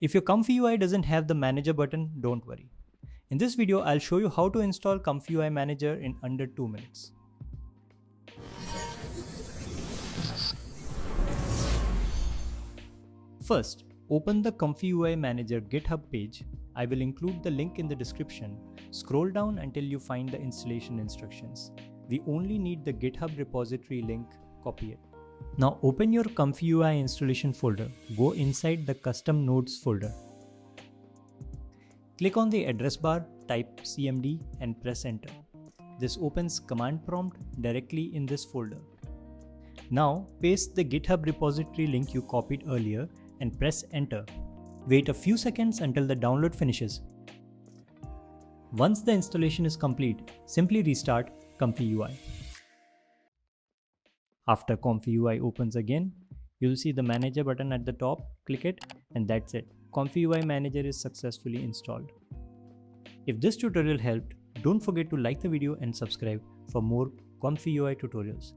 If your ComfyUI doesn't have the Manager button, don't worry. In this video, I'll show you how to install ComfyUI Manager in under 2 minutes. First, open the ComfyUI Manager GitHub page. I will include the link in the description. Scroll down until you find the installation instructions. We only need the GitHub repository link, copy it. Now open your ComfyUI installation folder. Go inside the custom nodes folder. Click on the address bar, type cmd and press enter. This opens command prompt directly in this folder. Now paste the GitHub repository link you copied earlier and press enter. Wait a few seconds until the download finishes. Once the installation is complete, simply restart ComfyUI. After ComfyUI opens again, you'll see the Manager button at the top. Click it and that's it. ComfyUI Manager is successfully installed. If this tutorial helped, don't forget to like the video and subscribe for more ComfyUI tutorials.